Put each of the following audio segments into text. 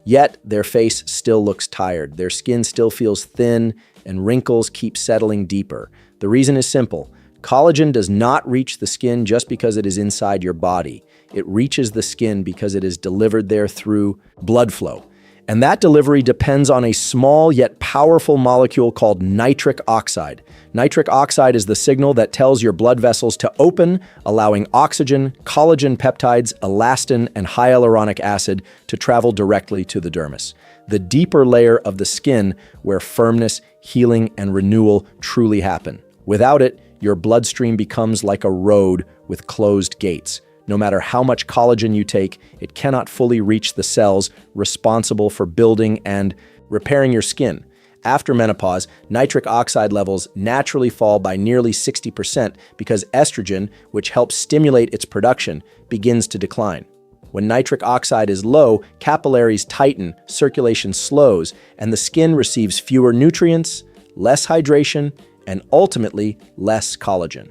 Yet, their face still looks tired, their skin still feels thin, and wrinkles keep settling deeper. The reason is simple. Collagen does not reach the skin just because it is inside your body. It reaches the skin because it is delivered there through blood flow. And that delivery depends on a small yet powerful molecule called nitric oxide. Nitric oxide is the signal that tells your blood vessels to open, allowing oxygen, collagen peptides, elastin, and hyaluronic acid to travel directly to the dermis, the deeper layer of the skin where firmness, healing, and renewal truly happen. Without it, your bloodstream becomes like a road with closed gates. No matter how much collagen you take, it cannot fully reach the cells responsible for building and repairing your skin. After menopause, nitric oxide levels naturally fall by nearly 60% because estrogen, which helps stimulate its production, begins to decline. When nitric oxide is low, capillaries tighten, circulation slows, and the skin receives fewer nutrients, less hydration, and ultimately less collagen.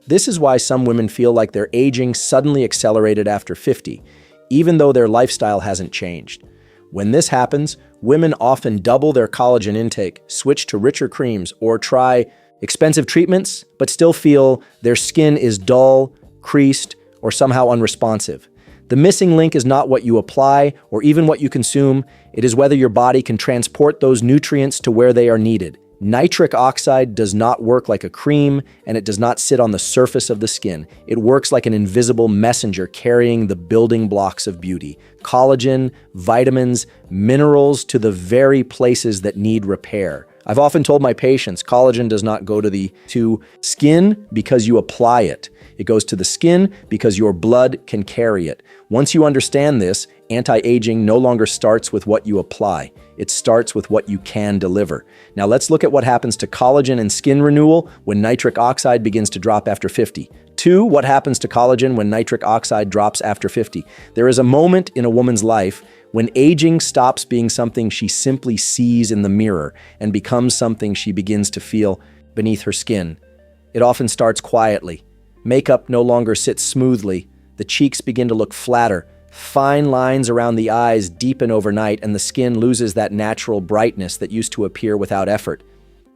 This is why some women feel like their aging suddenly accelerated after 50, even though their lifestyle hasn't changed. When this happens, women often double their collagen intake, switch to richer creams, or try expensive treatments, but still feel their skin is dull, creased, or somehow unresponsive. The missing link is not what you apply or even what you consume. It is whether your body can transport those nutrients to where they are needed. Nitric oxide does not work like a cream, and it does not sit on the surface of the skin. It works like an invisible messenger carrying the building blocks of beauty: collagen, vitamins, minerals to the very places that need repair. I've often told my patients collagen does not go to the skin because you apply it. It goes to the skin because your blood can carry it. Once you understand this, anti-aging no longer starts with what you apply. It starts with what you can deliver. Now let's look at what happens to collagen and skin renewal when nitric oxide begins to drop after 50. 2. What happens to collagen when nitric oxide drops after 50? There is a moment in a woman's life when aging stops being something she simply sees in the mirror and becomes something she begins to feel beneath her skin. It often starts quietly. Makeup no longer sits smoothly. The cheeks begin to look flatter. Fine lines around the eyes deepen overnight, and the skin loses that natural brightness that used to appear without effort.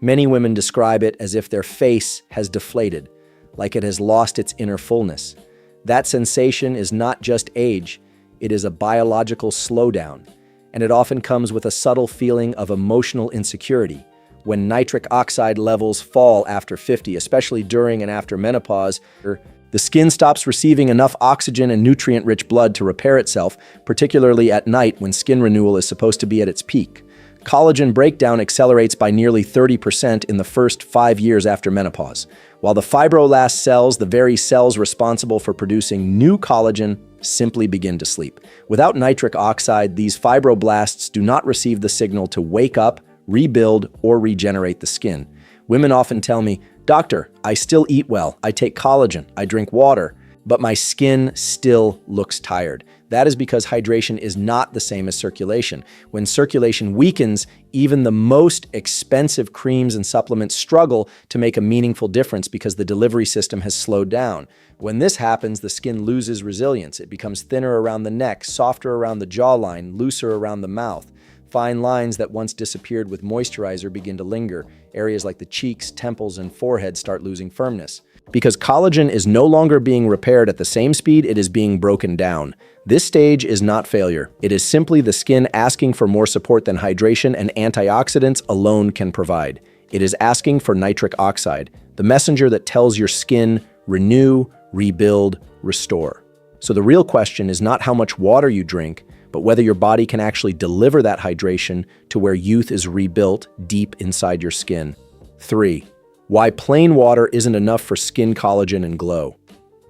Many women describe it as if their face has deflated, like it has lost its inner fullness. That sensation is not just age, it is a biological slowdown, and it often comes with a subtle feeling of emotional insecurity. When nitric oxide levels fall after 50, especially during and after menopause, the skin stops receiving enough oxygen and nutrient-rich blood to repair itself, particularly at night when skin renewal is supposed to be at its peak. Collagen breakdown accelerates by nearly 30% in the first 5 years after menopause, while the fibroblast cells, the very cells responsible for producing new collagen, simply begin to sleep. Without nitric oxide, these fibroblasts do not receive the signal to wake up, rebuild, or regenerate the skin. Women often tell me, "Doctor, I still eat well, I take collagen, I drink water, but my skin still looks tired." That is because hydration is not the same as circulation. When circulation weakens, even the most expensive creams and supplements struggle to make a meaningful difference because the delivery system has slowed down. When this happens, the skin loses resilience. It becomes thinner around the neck, softer around the jawline, looser around the mouth. Fine lines that once disappeared with moisturizer begin to linger. Areas like the cheeks, temples, and forehead start losing firmness. Because collagen is no longer being repaired at the same speed it is being broken down. This stage is not failure. It is simply the skin asking for more support than hydration and antioxidants alone can provide. It is asking for nitric oxide, the messenger that tells your skin, renew, rebuild, restore. So the real question is not how much water you drink, but whether your body can actually deliver that hydration to where youth is rebuilt deep inside your skin. 3. Why plain water isn't enough for skin collagen and glow.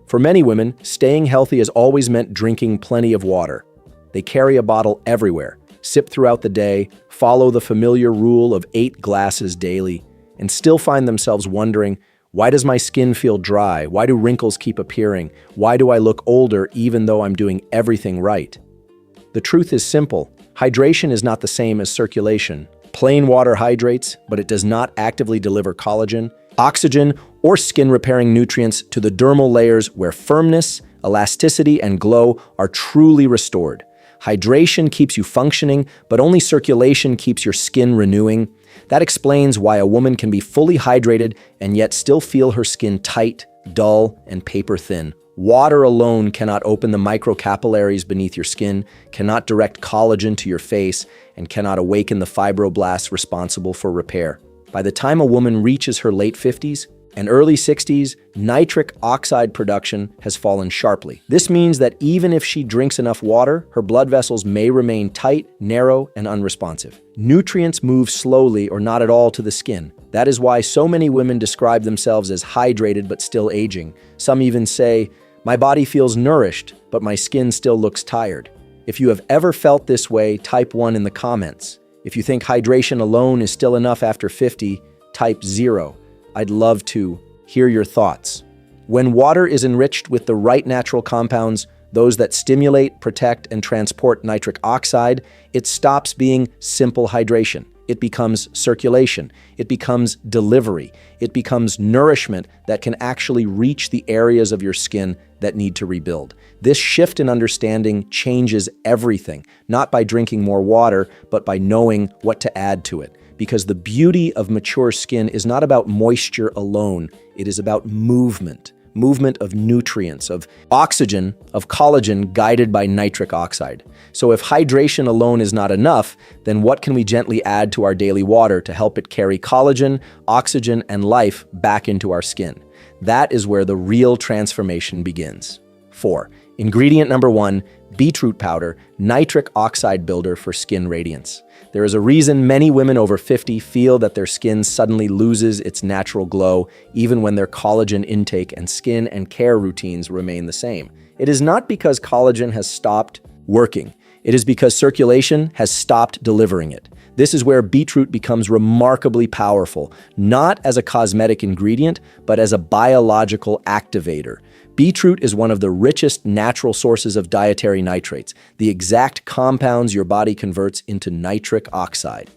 For many women, staying healthy has always meant drinking plenty of water. They carry a bottle everywhere, sip throughout the day, follow the familiar rule of 8 glasses daily, and still find themselves wondering, why does my skin feel dry? Why do wrinkles keep appearing? Why do I look older even though I'm doing everything right? The truth is simple. Hydration is not the same as circulation. Plain water hydrates, but it does not actively deliver collagen, oxygen, or skin-repairing nutrients to the dermal layers where firmness, elasticity, and glow are truly restored. Hydration keeps you functioning, but only circulation keeps your skin renewing. That explains why a woman can be fully hydrated and yet still feel her skin tight, dull, and paper thin. Water alone cannot open the microcapillaries beneath your skin, cannot direct collagen to your face, and cannot awaken the fibroblasts responsible for repair. By the time a woman reaches her late 50s and early 60s, nitric oxide production has fallen sharply. This means that even if she drinks enough water, her blood vessels may remain tight, narrow, and unresponsive. Nutrients move slowly or not at all to the skin. That is why so many women describe themselves as hydrated but still aging. Some even say, "My body feels nourished, but my skin still looks tired." If you have ever felt this way, type 1 in the comments. If you think hydration alone is still enough after 50, type 0. I'd love to hear your thoughts. When water is enriched with the right natural compounds, those that stimulate, protect, and transport nitric oxide, it stops being simple hydration. It becomes circulation. It becomes delivery. It becomes nourishment that can actually reach the areas of your skin that need to rebuild. This shift in understanding changes everything, not by drinking more water, but by knowing what to add to it. Because the beauty of mature skin is not about moisture alone. It is about movement of nutrients, of oxygen, of collagen guided by nitric oxide. So if hydration alone is not enough, then what can we gently add to our daily water to help it carry collagen, oxygen, and life back into our skin? That is where the real transformation begins. 4. Ingredient number 1, beetroot powder, nitric oxide builder for skin radiance. There is a reason many women over 50 feel that their skin suddenly loses its natural glow, even when their collagen intake and skin and care routines remain the same. It is not because collagen has stopped working. It is because circulation has stopped delivering it. This is where beetroot becomes remarkably powerful, not as a cosmetic ingredient, but as a biological activator. Beetroot is one of the richest natural sources of dietary nitrates, the exact compounds your body converts into nitric oxide.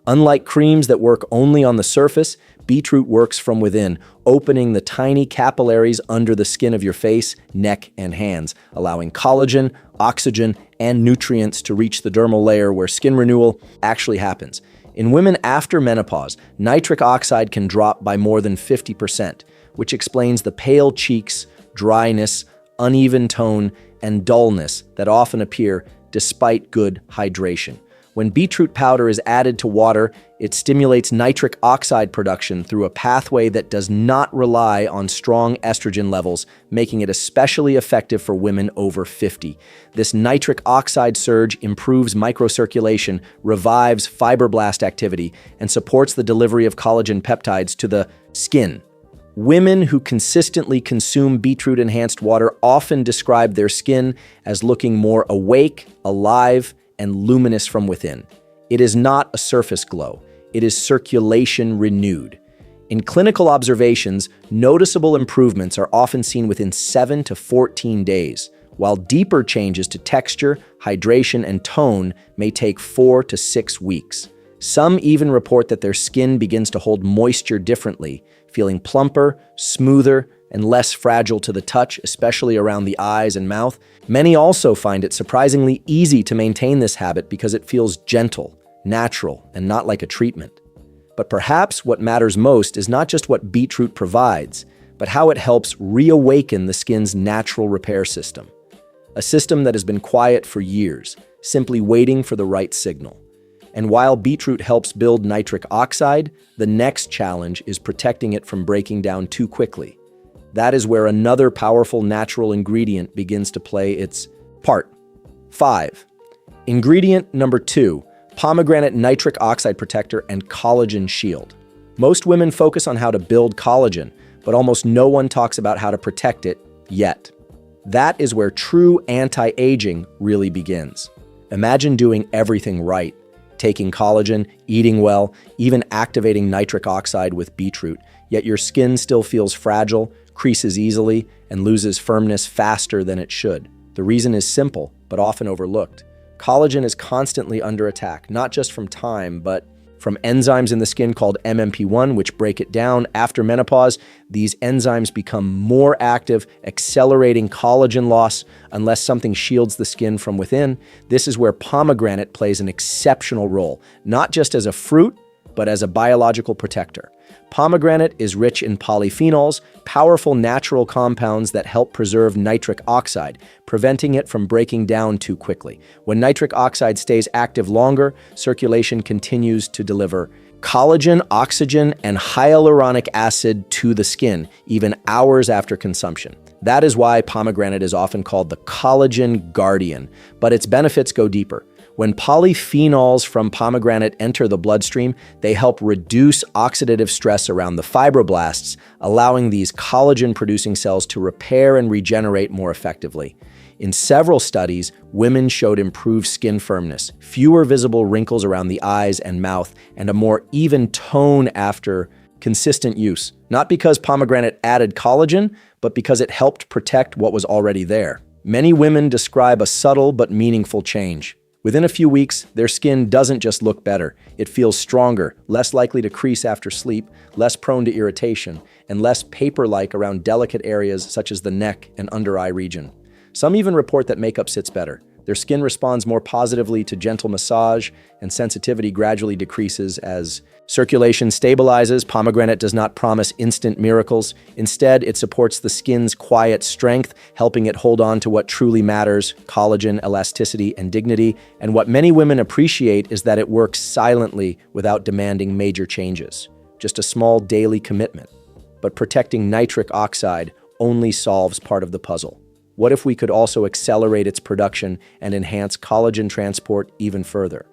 Unlike creams that work only on the surface, beetroot works from within, opening the tiny capillaries under the skin of your face, neck, and hands, allowing collagen, oxygen, and nutrients to reach the dermal layer where skin renewal actually happens. In women after menopause, nitric oxide can drop by more than 50%, which explains the pale cheeks, dryness, uneven tone, and dullness that often appear despite good hydration. When beetroot powder is added to water, it stimulates nitric oxide production through a pathway that does not rely on strong estrogen levels, making it especially effective for women over 50. This nitric oxide surge improves microcirculation, revives fibroblast activity, and supports the delivery of collagen peptides to the skin. Women who consistently consume beetroot-enhanced water often describe their skin as looking more awake, alive, and luminous from within. It is not a surface glow. It is circulation renewed. In clinical observations, noticeable improvements are often seen within 7 to 14 days, while deeper changes to texture, hydration, and tone may take 4 to 6 weeks. Some even report that their skin begins to hold moisture differently, feeling plumper, smoother, and less fragile to the touch, especially around the eyes and mouth. Many also find it surprisingly easy to maintain this habit because it feels gentle, natural, and not like a treatment. But perhaps what matters most is not just what beetroot provides, but how it helps reawaken the skin's natural repair system. A system that has been quiet for years, simply waiting for the right signal. And while beetroot helps build nitric oxide, the next challenge is protecting it from breaking down too quickly. That is where another powerful natural ingredient begins to play its part. 5. Ingredient number 2, pomegranate nitric oxide protector and collagen shield. Most women focus on how to build collagen, but almost no one talks about how to protect it yet. That is where true anti-aging really begins. Imagine doing everything right. Taking collagen, eating well, even activating nitric oxide with beetroot, yet your skin still feels fragile, creases easily, and loses firmness faster than it should. The reason is simple, but often overlooked. Collagen is constantly under attack, not just from time, but from enzymes in the skin called MMP1, which break it down. After menopause, these enzymes become more active, accelerating collagen loss unless something shields the skin from within. This is where pomegranate plays an exceptional role, not just as a fruit, but as a biological protector. Pomegranate is rich in polyphenols, powerful natural compounds that help preserve nitric oxide, preventing it from breaking down too quickly. When nitric oxide stays active longer, circulation continues to deliver collagen, oxygen, and hyaluronic acid to the skin, even hours after consumption. That is why pomegranate is often called the collagen guardian, but its benefits go deeper. When polyphenols from pomegranate enter the bloodstream, they help reduce oxidative stress around the fibroblasts, allowing these collagen-producing cells to repair and regenerate more effectively. In several studies, women showed improved skin firmness, fewer visible wrinkles around the eyes and mouth, and a more even tone after consistent use. Not because pomegranate added collagen, but because it helped protect what was already there. Many women describe a subtle but meaningful change. Within a few weeks, their skin doesn't just look better. It feels stronger, less likely to crease after sleep, less prone to irritation, and less paper-like around delicate areas such as the neck and under-eye region. Some even report that makeup sits better. Their skin responds more positively to gentle massage, and sensitivity gradually decreases as circulation stabilizes. Pomegranate does not promise instant miracles. Instead, it supports the skin's quiet strength, helping it hold on to what truly matters: collagen, elasticity, and dignity. And what many women appreciate is that it works silently without demanding major changes. Just a small daily commitment. But protecting nitric oxide only solves part of the puzzle. What if we could also accelerate its production and enhance collagen transport even further?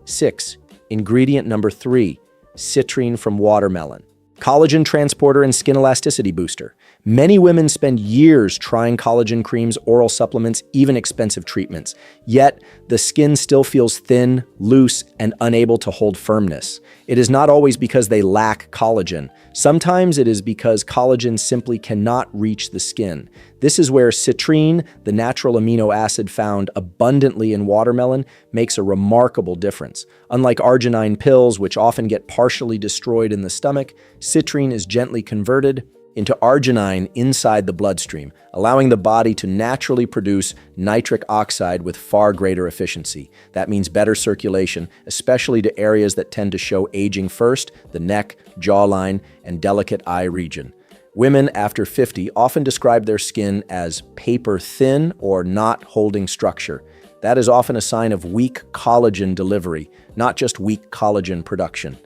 6. Ingredient number 3, citrine from watermelon. Collagen transporter and skin elasticity booster. Many women spend years trying collagen creams, oral supplements, even expensive treatments. Yet, the skin still feels thin, loose, and unable to hold firmness. It is not always because they lack collagen. Sometimes it is because collagen simply cannot reach the skin. This is where citrine, the natural amino acid found abundantly in watermelon, makes a remarkable difference. Unlike arginine pills, which often get partially destroyed in the stomach, citrine is gently converted into arginine inside the bloodstream, allowing the body to naturally produce nitric oxide with far greater efficiency. That means better circulation, especially to areas that tend to show aging first: the neck, jawline, and delicate eye region. Women after 50 often describe their skin as paper thin or not holding structure. That is often a sign of weak collagen delivery, not just weak collagen production.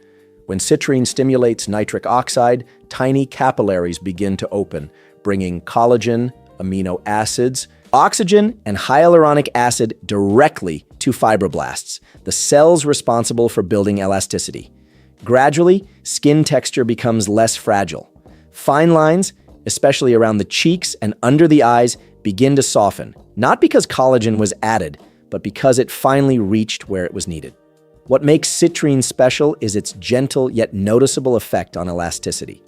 When citrine stimulates nitric oxide, tiny capillaries begin to open, bringing collagen, amino acids, oxygen, and hyaluronic acid directly to fibroblasts, the cells responsible for building elasticity. Gradually, skin texture becomes less fragile. Fine lines, especially around the cheeks and under the eyes, begin to soften, not because collagen was added, but because it finally reached where it was needed. What makes citrine special is its gentle yet noticeable effect on elasticity.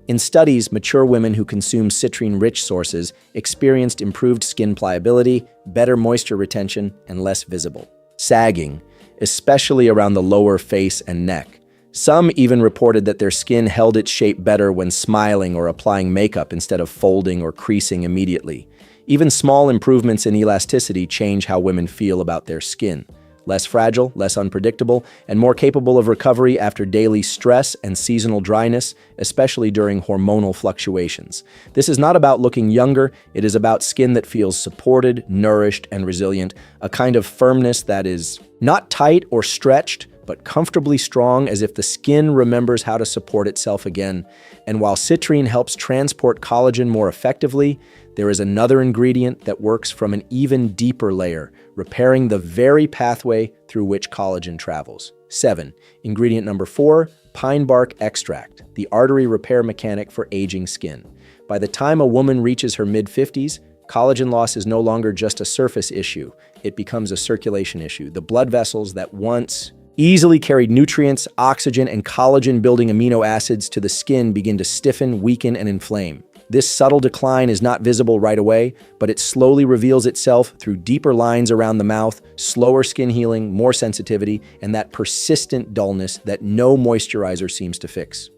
In studies, mature women who consume citrine-rich sources experienced improved skin pliability, better moisture retention, and less visible sagging, especially around the lower face and neck. Some even reported that their skin held its shape better when smiling or applying makeup instead of folding or creasing immediately. Even small improvements in elasticity change how women feel about their skin. Less fragile, less unpredictable, and more capable of recovery after daily stress and seasonal dryness, especially during hormonal fluctuations. This is not about looking younger, it is about skin that feels supported, nourished, and resilient, a kind of firmness that is not tight or stretched, but comfortably strong, as if the skin remembers how to support itself again. And while citrine helps transport collagen more effectively, there is another ingredient that works from an even deeper layer, repairing the very pathway through which collagen travels. 7. Ingredient number 4, pine bark extract, the artery repair mechanic for aging skin. By the time a woman reaches her mid-50s, collagen loss is no longer just a surface issue. It becomes a circulation issue. The blood vessels that once easily carried nutrients, oxygen, and collagen-building amino acids to the skin begin to stiffen, weaken, and inflame. This subtle decline is not visible right away, but it slowly reveals itself through deeper lines around the mouth, slower skin healing, more sensitivity, and that persistent dullness that no moisturizer seems to fix.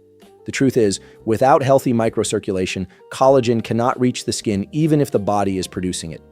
The truth is, without healthy microcirculation, collagen cannot reach the skin even if the body is producing it.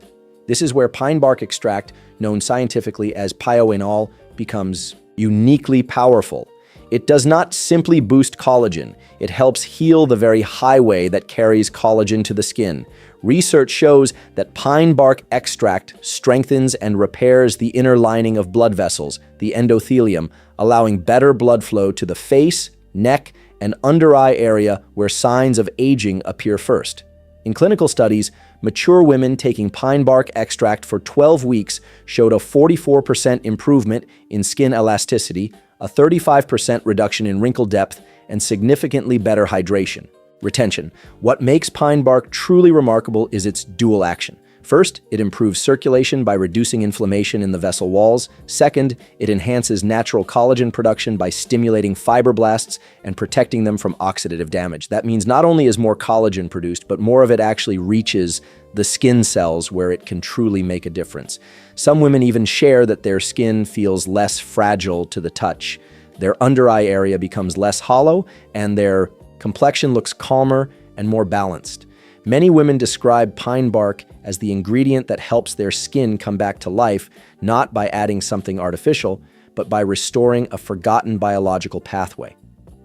This is where pine bark extract, known scientifically as pyoenol, becomes uniquely powerful. It does not simply boost collagen, it helps heal the very highway that carries collagen to the skin. Research shows that pine bark extract strengthens and repairs the inner lining of blood vessels, the endothelium, allowing better blood flow to the face, neck, and under-eye area where signs of aging appear first. In clinical studies, mature women taking pine bark extract for 12 weeks showed a 44% improvement in skin elasticity, a 35% reduction in wrinkle depth, and significantly better hydration. Retention. What makes pine bark truly remarkable is its dual action. First, it improves circulation by reducing inflammation in the vessel walls. Second, it enhances natural collagen production by stimulating fibroblasts and protecting them from oxidative damage. That means not only is more collagen produced, but more of it actually reaches the skin cells where it can truly make a difference. Some women even share that their skin feels less fragile to the touch. Their under-eye area becomes less hollow, and their complexion looks calmer and more balanced. Many women describe pine bark as the ingredient that helps their skin come back to life, not by adding something artificial, but by restoring a forgotten biological pathway.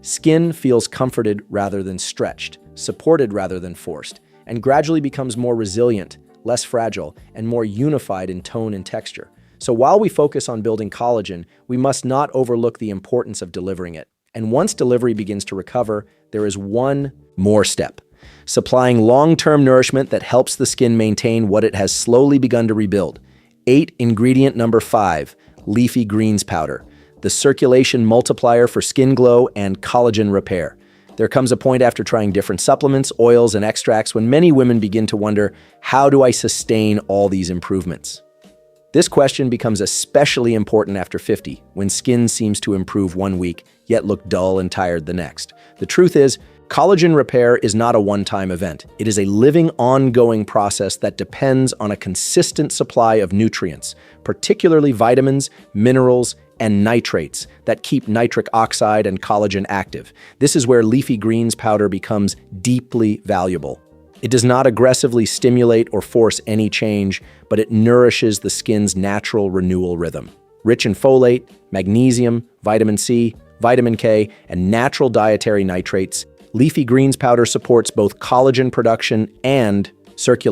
Skin feels comforted rather than stretched, supported rather than forced, and gradually becomes more resilient, less fragile, and more unified in tone and texture. So while we focus on building collagen, we must not overlook the importance of delivering it. And once delivery begins to recover, there is one more step: supplying long-term nourishment that helps the skin maintain what it has slowly begun to rebuild. Ingredient number 5, leafy greens powder, the circulation multiplier for skin glow and collagen repair. There comes a point after trying different supplements, oils, and extracts when many women begin to wonder, how do I sustain all these improvements? This question becomes especially important after 50, when skin seems to improve one week, yet look dull and tired the next. The truth is, collagen repair is not a one-time event. It is a living, ongoing process that depends on a consistent supply of nutrients, particularly vitamins, minerals, and nitrates that keep nitric oxide and collagen active. This is where leafy greens powder becomes deeply valuable. It does not aggressively stimulate or force any change, but it nourishes the skin's natural renewal rhythm. Rich in folate, magnesium, vitamin C, vitamin K, and natural dietary nitrates, leafy greens powder supports both collagen production and circulation.